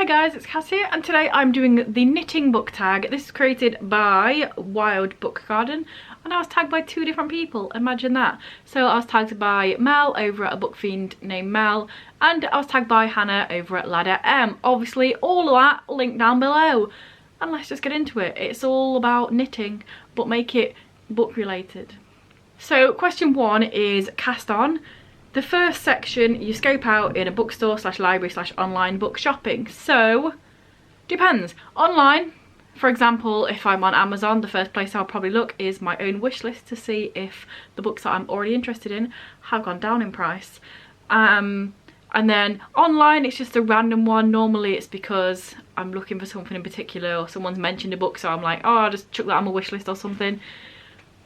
Hi guys, it's Cass here, and today I'm doing the knitting book tag. This is created by Wild Book Garden, and I was tagged by 2 different people. Imagine that. So I was tagged by Mel over at a book fiend named Mel, and I was tagged by Hannah over at Ladder M. Obviously all of that linked down below. And let's just get into it. It's all about knitting, but make it book related. So question 1 is cast on. The first section you scope out in a bookstore / library / online book shopping. So, depends. Online, for example, if I'm on Amazon, the first place I'll probably look is my own wish list to see if the books that I'm already interested in have gone down in price. And then online, it's just a random one. Normally it's because I'm looking for something in particular or someone's mentioned a book, so I'm like, oh, I'll just chuck that on my wish list or something.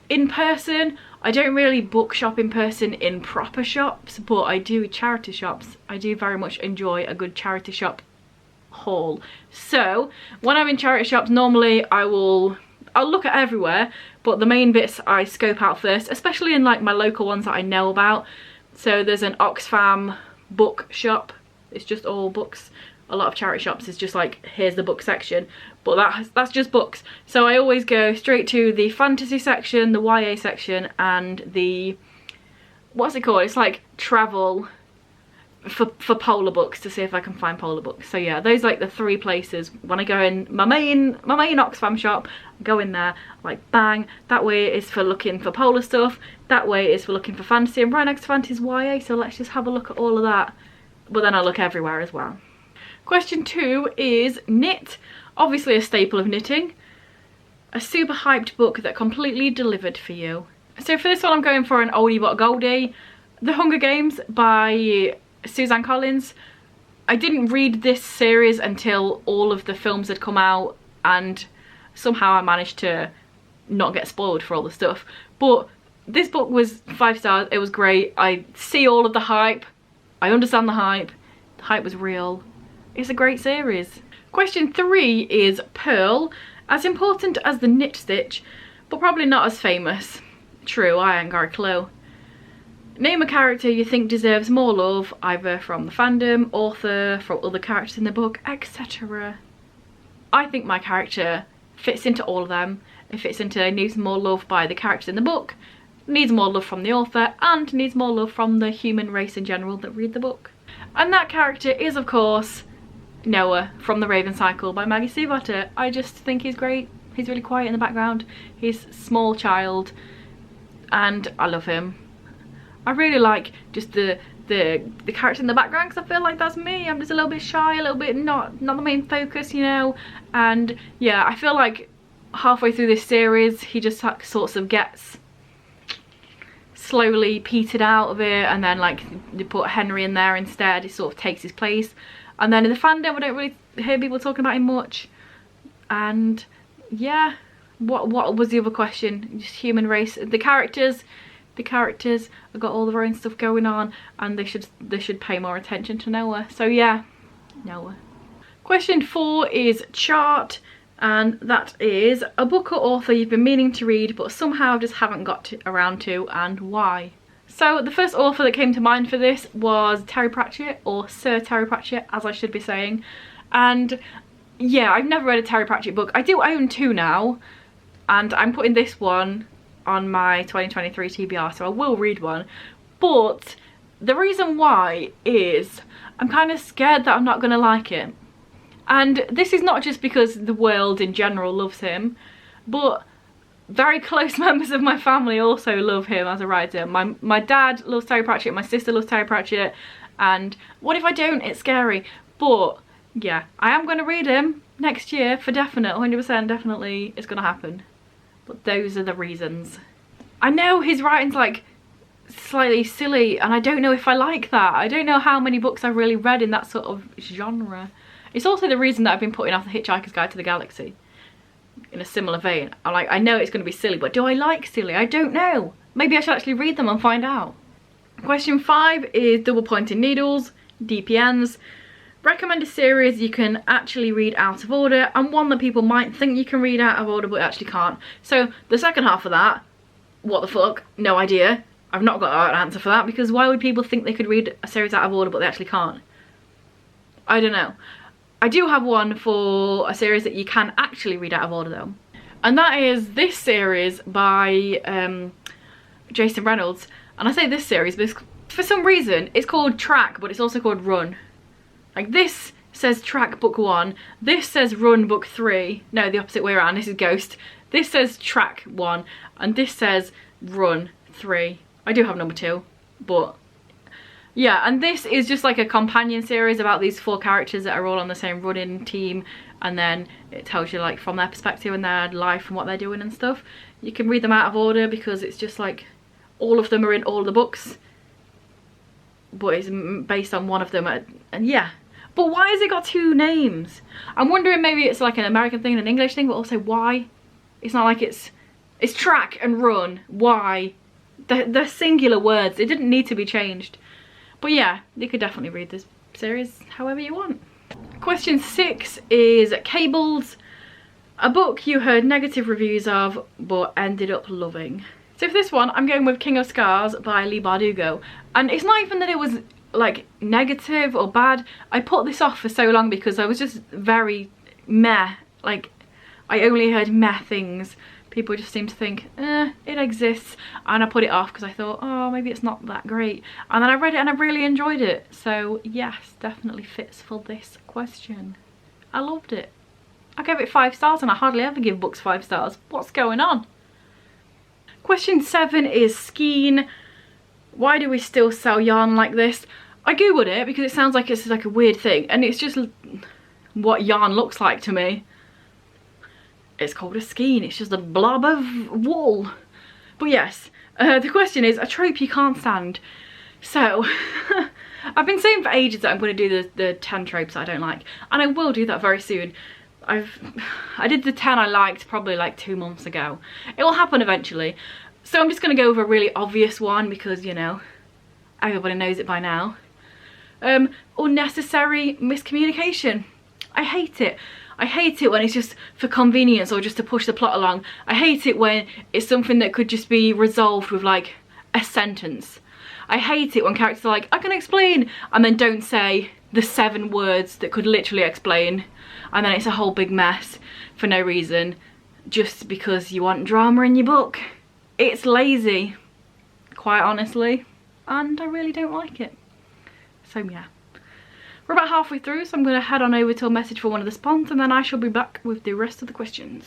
In person, I don't really book shop in person in proper shops, but I do charity shops. I do very much enjoy a good charity shop haul. So when I'm in charity shops, normally I'll look at everywhere, but the main bits I scope out first, especially in like my local ones that I know about. So there's an Oxfam book shop. It's just all books. A lot of charity shops is just like, here's the book section, but that's just books. So I always go straight to the fantasy section, the YA section, and the, what's it called? It's like travel for polar books, to see if I can find polar books. So yeah, those are like the 3 places. When I go in my main Oxfam shop, I go in there, like bang, that way is for looking for polar stuff, that way is for looking for fantasy, and right next to fantasy is YA, so let's just have a look at all of that. But then I look everywhere as well. Question 2 is knit. Obviously a staple of knitting. A super hyped book that completely delivered for you. So for this one I'm going for an oldie but goldie. The Hunger Games by Suzanne Collins. I didn't read this series until all of the films had come out, and somehow I managed to not get spoiled for all the stuff. But this book was 5 stars. It was great. I see all of the hype. I understand the hype. The hype was real. It's a great series. Question 3 is Purl. As important as the knit stitch, but probably not as famous. True, I ain't got a clue. Name a character you think deserves more love, either from the fandom, author, from other characters in the book, etc. I think my character fits into all of them. It fits into needs more love by the characters in the book, needs more love from the author, and needs more love from the human race in general that read the book. And that character is, of course, Noah from The Raven Cycle by Maggie Seabutter. I just think he's great. He's really quiet in the background. He's a small child and I love him. I really like just the character in the background, because I feel like that's me. I'm just a little bit shy, a little bit not the main focus, you know. And yeah, I feel like halfway through this series he just like, sorts of gets slowly petered out of it, and then like they put Henry in there instead. He sort of takes his place. And then in the fandom, I don't really hear people talking about him much. And yeah, what was the other question? Just human race. The characters have got all their own stuff going on, and they should pay more attention to Noah. So yeah, Noah. Question 4 is chart, and that is a book or author you've been meaning to read but somehow just haven't got around to, and why. So the first author that came to mind for this was Terry Pratchett, or Sir Terry Pratchett as I should be saying. And yeah, I've never read a Terry Pratchett book. I do own 2 now, and I'm putting this one on my 2023 TBR, so I will read one. But the reason why is I'm kind of scared that I'm not going to like it. And this is not just because the world in general loves him, but very close members of my family also love him as a writer. My dad loves Terry Pratchett, my sister loves Terry Pratchett, and what if I don't? It's scary. But yeah, I am going to read him next year for definite, 100% definitely it's going to happen. But those are the reasons. I know his writing's like slightly silly, and I don't know if I like that. I don't know how many books I've really read in that sort of genre. It's also the reason that I've been putting off The Hitchhiker's Guide to the Galaxy. In a similar vein. I'm like, I know it's going to be silly, but do I like silly? I don't know. Maybe I should actually read them and find out. Question 5 is double pointed needles, DPNs. Recommend a series you can actually read out of order, and one that people might think you can read out of order but actually can't. So the second half of that, what the fuck? No idea. I've not got an answer for that, because why would people think they could read a series out of order but they actually can't? I don't know. I do have one for a series that you can actually read out of order though. And that is this series by Jason Reynolds. And I say this series because for some reason it's called Track, but it's also called Run. Like this says Track book 1, this says Run book 3. No, the opposite way around, this is Ghost. This says Track 1 and this says Run 3. I do have number 2, but yeah, and this is just like a companion series about these 4 characters that are all on the same running team, and then it tells you like from their perspective and their life and what they're doing and stuff. You can read them out of order because it's just like all of them are in all the books, but it's based on one of them, and yeah. But why has it got 2 names? I'm wondering maybe it's like an American thing and an English thing, but also why? It's not like it's Track and Run. Why? They're singular words. It didn't need to be changed. But yeah, you could definitely read this series however you want. Question 6 is Cables, a book you heard negative reviews of but ended up loving. So for this one, I'm going with King of Scars by Leigh Bardugo. And it's not even that it was like negative or bad. I put this off for so long because I was just very meh. Like, I only heard meh things. People just seem to think, it exists. And I put it off because I thought, oh, maybe it's not that great. And then I read it and I really enjoyed it. So yes, definitely fits for this question. I loved it. I gave it 5 stars and I hardly ever give books 5 stars. What's going on? Question 7 is Skein. Why do we still sell yarn like this? I googled it because it sounds like it's like a weird thing, and it's just what yarn looks like to me. It's called a skein. It's just a blob of wool. But yes, the question is a trope you can't stand. So I've been saying for ages that I'm going to do the 10 tropes I don't like, and I will do that very soon. I did the 10 I liked probably like 2 months ago. It will happen eventually. So I'm just going to go with a really obvious one because, you know, everybody knows it by now. Unnecessary miscommunication. I hate it. I hate it when it's just for convenience or just to push the plot along. I hate it when it's something that could just be resolved with like a sentence. I hate it when characters are like, I can explain, and then don't say the 7 words that could literally explain. And then it's a whole big mess for no reason, just because you want drama in your book. It's lazy, quite honestly, and I really don't like it. So yeah. We're about halfway through, so I'm going to head on over to a message for one of the spons, and then I shall be back with the rest of the questions.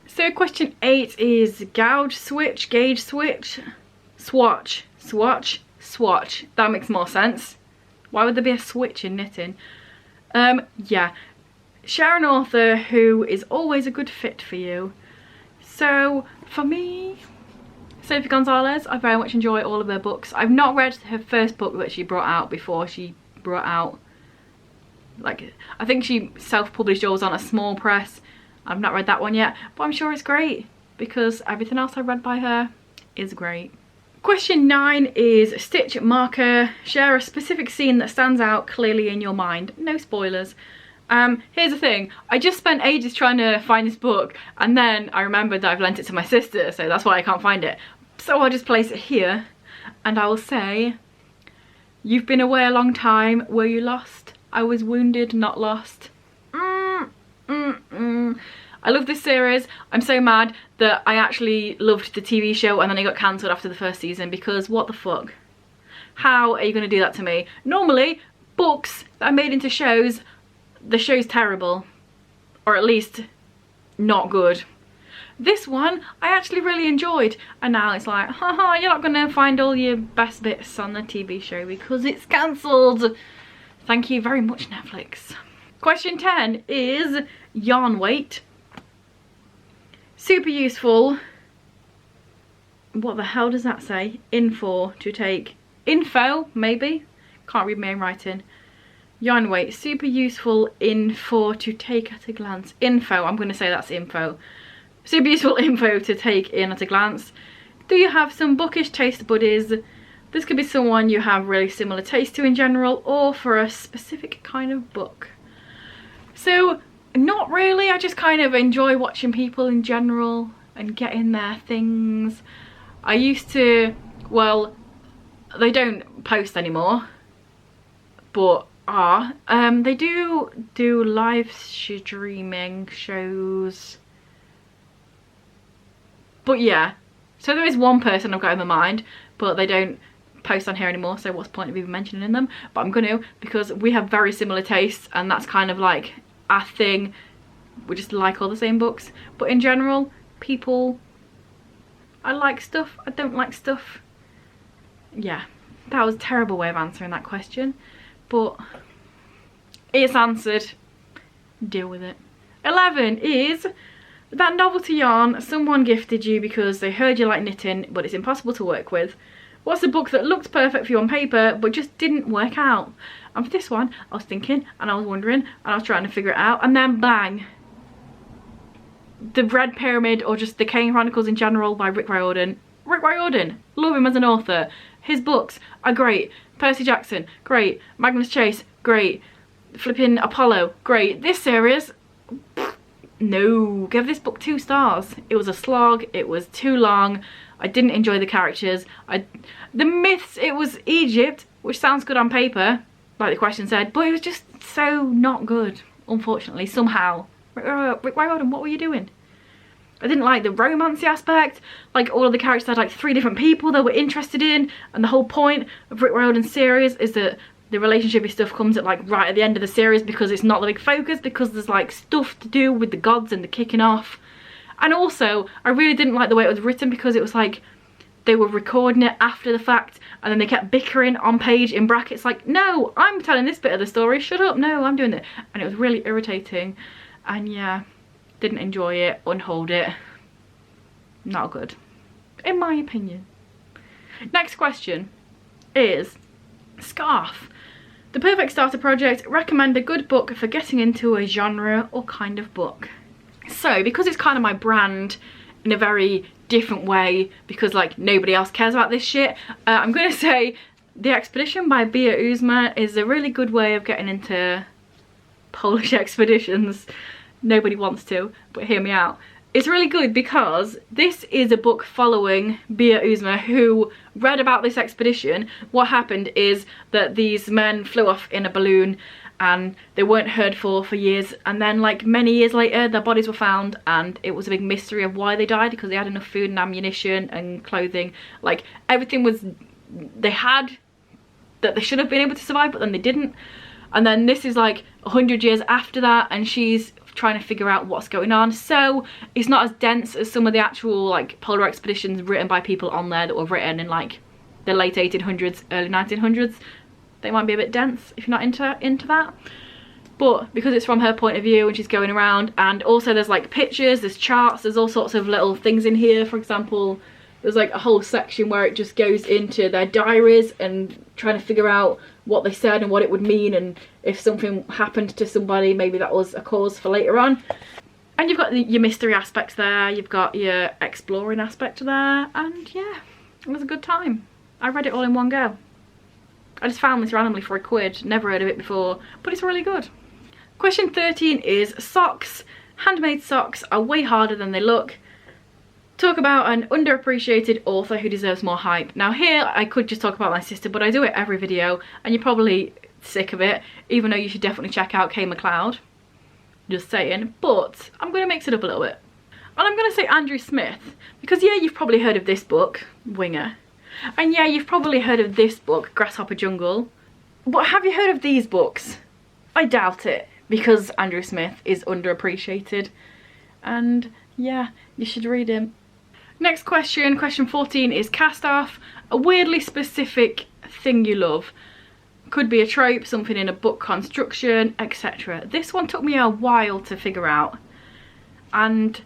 So question 8 is gauge switch, swatch, swatch. That makes more sense. Why would there be a switch in knitting? Yeah. Share an author who is always a good fit for you. So for me, Sophie Gonzalez, I very much enjoy all of her books. I've not read her first book that she brought out before she brought out, like, I think she self-published yours on a small press. I've not read that one yet, but I'm sure it's great because everything else I've read by her is great. Question 9 is stitch marker. Share a specific scene that stands out clearly in your mind. No spoilers. Here's the thing, I just spent ages trying to find this book, and then I remembered that I've lent it to my sister, so that's why I can't find it. So I'll just place it here, and I will say, you've been away a long time, were you lost? I was wounded, not lost. I love this series. I'm so mad that I actually loved the TV show and then it got cancelled after the first season, because what the fuck? How are you going to do that to me? Normally, books that are made into shows, the show's terrible, or at least not good. This one I actually really enjoyed, and now it's like, haha, you're not gonna find all your best bits on the TV show because it's cancelled. Thank you very much, Netflix. Question 10 is yarn weight. Super useful. What the hell does that say? Info to take. Info, maybe? Can't read my own writing. Yarn weight, super useful info to take at a glance. Info, I'm going to say that's info. Super useful info to take in at a glance. Do you have some bookish taste buddies? This could be someone you have really similar taste to in general, or for a specific kind of book. So Not really. I just kind of enjoy watching people in general and getting their things. I used to, well, they don't post anymore, but they do live streaming shows. But yeah, so there is one person I've got in my mind, but they don't post on here anymore, so what's the point of even mentioning them? But I'm gonna, because we have very similar tastes, and that's kind of like our thing. We just like all the same books. But in general, people, I like stuff, I don't like stuff. Yeah, that was a terrible way of answering that question, but it's answered. Deal with it. 11 is that novelty yarn someone gifted you because they heard you like knitting, but it's impossible to work with. What's a book that looked perfect for you on paper but just didn't work out? And for this one, I was thinking and I was wondering and I was trying to figure it out, and then bang, The Red Pyramid, or just the Skein Chronicles in general by Rick Riordan. Rick Riordan, love him as an author. His books are great. Percy Jackson, great. Magnus Chase, great. Flipping Apollo, great. This series, no. Give this book 2 stars. It was a slog. It was too long. I didn't enjoy the characters. The myths, it was Egypt, which sounds good on paper, like the question said, but it was just so not good, unfortunately, somehow. Rick Riordan, what were you doing? I didn't like the romancy aspect. Like, all of the characters had like 3 different people they were interested in, and the whole point of Rick Riordan's series is that the relationshipy stuff comes at like right at the end of the series, because it's not the big focus, because there's like stuff to do with the gods and the kicking off. And also, I really didn't like the way it was written, because it was like they were recording it after the fact and then they kept bickering on page in brackets like, no, I'm telling this bit of the story, shut up, no, I'm doing it. And it was really irritating, and yeah, didn't enjoy it, unhauled it. Not good, in my opinion. Next question is Scarf. The perfect starter project. Recommend a good book for getting into a genre or kind of book. So, because it's kind of my brand in a very different way, because like nobody else cares about this shit, I'm gonna say The Expedition by Bia Uzma is a really good way of getting into Polish expeditions. Nobody wants to, but hear me out. It's really good because this is a book following Bia Uzma, who read about this expedition. What happened is that these men flew off in a balloon and they weren't heard for years, and then like many years later their bodies were found, and it was a big mystery of why they died, because they had enough food and ammunition and clothing, like everything was they had that they should have been able to survive, but then they didn't. And then this is like 100 years after that, and she's trying to figure out what's going on. So it's not as dense as some of the actual like polar expeditions written by people on there that were written in like the late 1800s, early 1900s. They might be a bit dense if you're not into that, but because it's from her point of view and she's going around, and also there's like pictures, there's charts, there's all sorts of little things in here. For example, there's like a whole section where it just goes into their diaries and trying to figure out what they said and what it would mean, and if something happened to somebody, maybe that was a cause for later on. And you've got your mystery aspects there, you've got your exploring aspect there, and yeah, it was a good time. I read it all in one go. I just found this randomly for £1, never heard of it before, but it's really good. Question 13 is socks. Handmade socks are way harder than they look. Talk about an underappreciated author who deserves more hype. Now here, I could just talk about my sister, but I do it every video, and you're probably sick of it, even though you should definitely check out Kay MacLeod. Just saying, but I'm going to mix it up a little bit. And I'm going to say Andrew Smith, because yeah, you've probably heard of this book, Winger. And yeah, you've probably heard of this book, Grasshopper Jungle. But have you heard of these books? I doubt it, because Andrew Smith is underappreciated. And yeah, you should read him. Next question, question 14 is Cast Off. A weirdly specific thing you love. Could be a trope, something in a book construction, etc. This one took me a while to figure out. And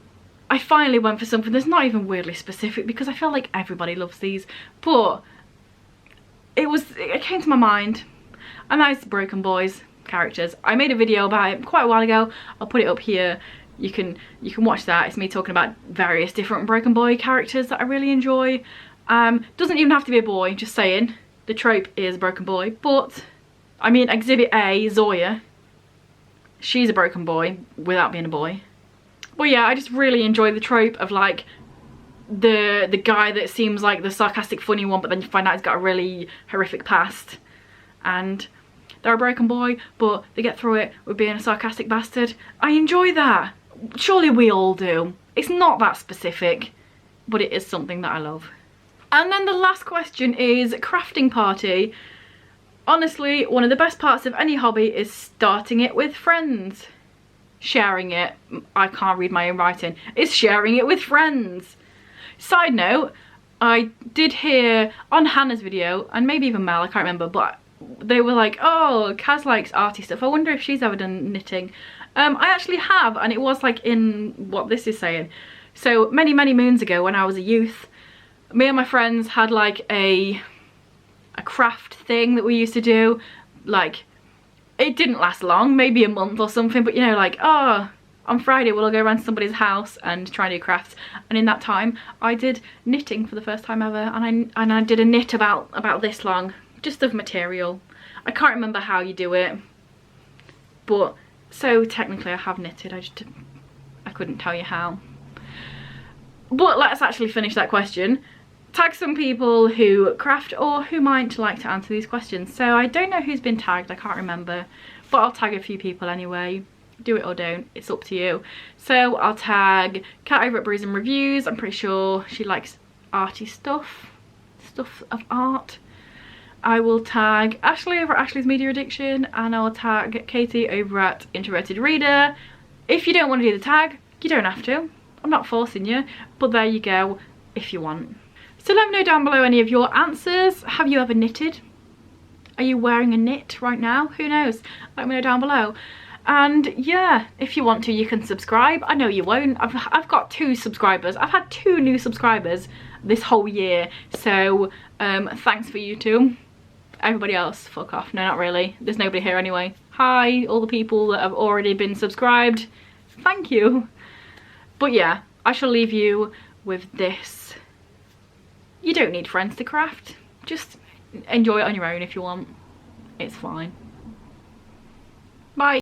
I finally went for something that's not even weirdly specific, because I feel like everybody loves these, but it came to my mind, and that is the Broken Boys characters. I made a video about it quite a while ago. I'll put it up here. You can watch that. It's me talking about various different Broken Boy characters that I really enjoy. Doesn't even have to be a boy, just saying. The trope is Broken Boy, but I mean Exhibit A, Zoya, she's a broken boy without being a boy. But yeah, I just really enjoy the trope of like the guy that seems like the sarcastic funny one, but then you find out he's got a really horrific past, and they're a broken boy but they get through it with being a sarcastic bastard. I enjoy that. Surely we all do. It's not that specific, but it is something that I love. And then the last question is crafting party. Honestly, one of the best parts of any hobby is starting it with friends. Sharing it, I can't read my own writing, is sharing it with friends. Side note, I did hear on Hannah's video, and maybe even Mel, I can't remember, but they were like, oh, Kaz likes arty stuff. I wonder if she's ever done knitting. I actually have, and it was like in what this is saying. So many moons ago when I was a youth, me and my friends had like a craft thing that we used to do. Like, it didn't last long, maybe a month or something, but you know, like, oh, on Friday we'll all go around to somebody's house and try and do crafts. And in that time I did knitting for the first time ever, and I did a knit about this long, just of material. I can't remember how you do it, but so technically I have knitted, I couldn't tell you how. But let's actually finish that question. Tag some people who craft or who might like to answer these questions. So I don't know who's been tagged, I can't remember, but I'll tag a few people anyway. Do it or don't, it's up to you. So I'll tag Kat over at Brews and Reviews. I'm pretty sure she likes arty stuff of art. I will tag Ashley over at Ashley's Media Addiction, and I'll tag Katie over at Introverted Reader. If you don't want to do the tag, you don't have to. I'm not forcing you, but there you go if you want. So let me know down below any of your answers. Have you ever knitted? Are you wearing a knit right now? Who knows? Let me know down below. And yeah, if you want to, you can subscribe. I know you won't. I've got 2 subscribers. I've had 2 new subscribers this whole year. So thanks for you 2. Everybody else, fuck off. No, not really. There's nobody here anyway. Hi, all the people that have already been subscribed. Thank you. But yeah, I shall leave you with this. You don't need friends to craft. Just enjoy it on your own if you want. It's fine.